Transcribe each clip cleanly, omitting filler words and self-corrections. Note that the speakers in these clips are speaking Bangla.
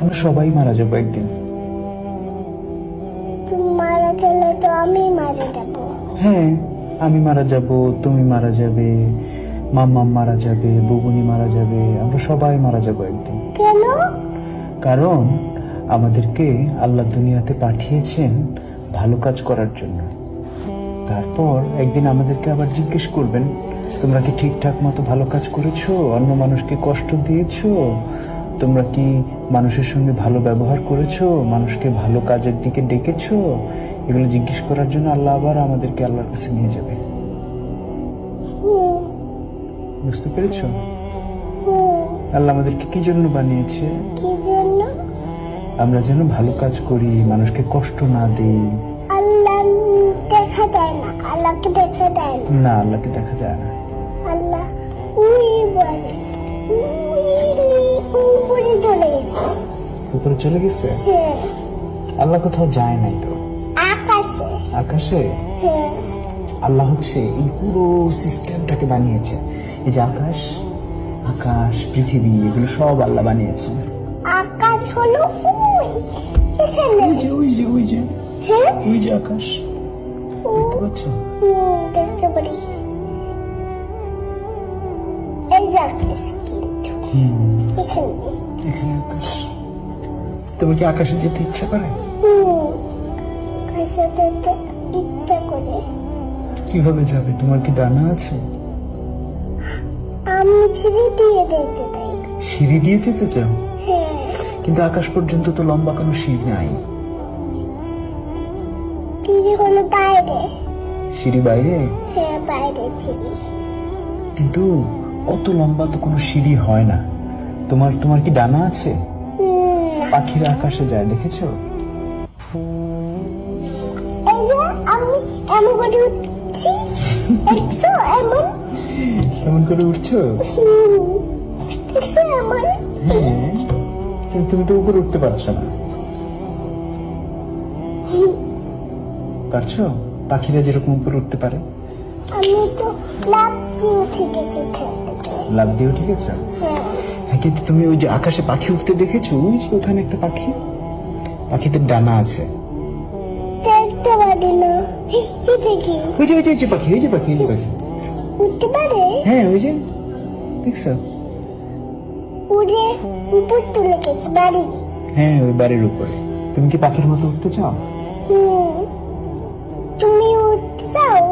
আমরা সবাই মারা যাবো একদিন। তুমি মারা গেলে তো আমি মারা যাবো। হ্যাঁ, আমি মারা যাব, তুমি মারা যাবে, মাম্মা মারা যাবে, বুবুনি মারা যাবে, আমরা সবাই মারা যাব একদিন। কেন? কারণ আমাদেরকে আল্লাহ দুনিয়াতে পাঠিয়েছেন ভালো কাজ করার জন্য। তারপর একদিন আমাদেরকে আবার জিজ্ঞেস করবেন, তোমরা কি ঠিকঠাক মতো ভালো কাজ করেছো? অন্য মানুষকে কষ্ট দিয়েছো? তোমরা কি মানুষের সঙ্গে ভালো ব্যবহার করেছো? মানুষকে ভালো কাজের দিকে ডেকেছো? এগুলো জিজ্ঞেস করার জন্য আল্লাহ আবার আমাদেরকে আল্লাহর কাছে নিয়ে যাবে। বুঝতে পেরেছো? আল্লাহ আমাদেরকে কি জন্য বানিয়েছে? কি জন্য? আমরা যেন ভালো কাজ করি, মানুষকে কষ্ট না দিই। আল্লাহ দেখা দেয় না, আল্লাহকে দেখা দেয় না। না, আল্লাহকে দেখা যায় না। আল্লাহ উই বলে, উপরে চলে গেছে। উপরে চলে গেছে? হ্যাঁ। আল্লাহ কোথাও যায় নাই তো। আকাশে। আকাশে? হ্যাঁ। আল্লাহ হচ্ছে এই পুরো সিস্টেমটাকে বানিয়েছে। এই যে আকাশ, আকাশ, পৃথিবী, এগুলো সব আল্লাহ বানিয়েছে। আকাশ হলো ওই এখানে। ওই যে ওই যে ওই যে হ্যাঁ, ওই যে আকাশ, দেখতে পাচ্ছ? দেখতে পারি। এই যে আকাশ কিন্তু এখানে। এখানে আকাশ। তোমার কি আকাশে যেতে ইচ্ছা করে? আকাশে যেতে ইচ্ছা করে। কিভাবে যাবে? তোমার কি ডানা আছে? আমি সিঁড়ি দিয়ে দেখতে চাই। সিঁড়ি দিয়ে যেতে চাও? হ্যাঁ। কিন্তু আকাশ পর্যন্ত তো লম্বা কোনো সিঁড়ি নাই। সিঁড়ি হলো বাইরে। সিঁড়ি বাইরে? হ্যাঁ, বাইরে সিঁড়ি। কিন্তু অত লম্বা তো কোনো সিঁড়ি হয় না। তোমার তোমার কি ডানা আছে? পাখিরা আকাশে যায়, দেখেছো? এই যে আমি এমন করে উঠছি, দেখছো? এমন কেমন করে উঠছো? দেখছো এমন? হ্যাঁ, কিন্তু তুমি তো উপরে উঠতে পারছো না। পারছো? পাখিরা যেরকম উপরে উঠতে পারে। আমি তো লাফ দিয়ে উঠে গেছি খেতে। লাফ দিয়ে উঠে গেছো? হ্যাঁ। হ্যাঁ, কিন্তু তুমি ওই যে আকাশে পাখি উঠতে দেখেছো? ওই যে ওখানে একটা পাখি, পাখিদের ডানা আছে। দেখতে পারি না। এটা কি? ওই যে ওই যে ওই যে পাখি, ওই যে পাখি, ওই যে পাখি। উঠতে পারে? হ্যাঁ, ওই যে দেখছো? উড়ে উপর তুলে গেছে বাড়ি। হ্যাঁ, ওই বাড়ির উপরে। তুমি কি পাখির মতো উঠতে চাও? তুমি উঠতে চাও?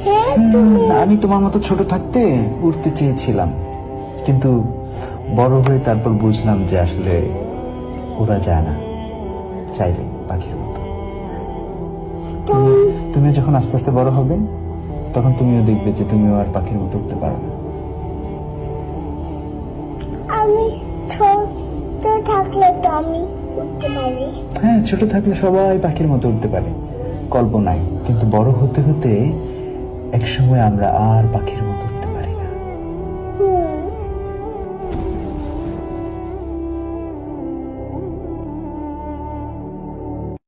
হ্যাঁ, তুমি। আমি তোমার মতো ছোট থাকতে উঠতে চেয়েছিলাম, কিন্তু বড় হয়ে তারপর বুঝলাম যে আসলে ওরা যায় না চাইলে পাখির মতো। তুমি যখন আস্তে আস্তে বড় হবে তখন তুমিও দেখবে যে তুমিও আর পাখির মতো উঠতে পারো না। আমি ছোট থাকলে তো আমি উঠতে পারি। হ্যাঁ, ছোট থাকলে সবাই পাখির মতো উঠতে পারে কল্পনায়, কিন্তু বড় হতে হতে একসময় আমরা আর পাখির মতো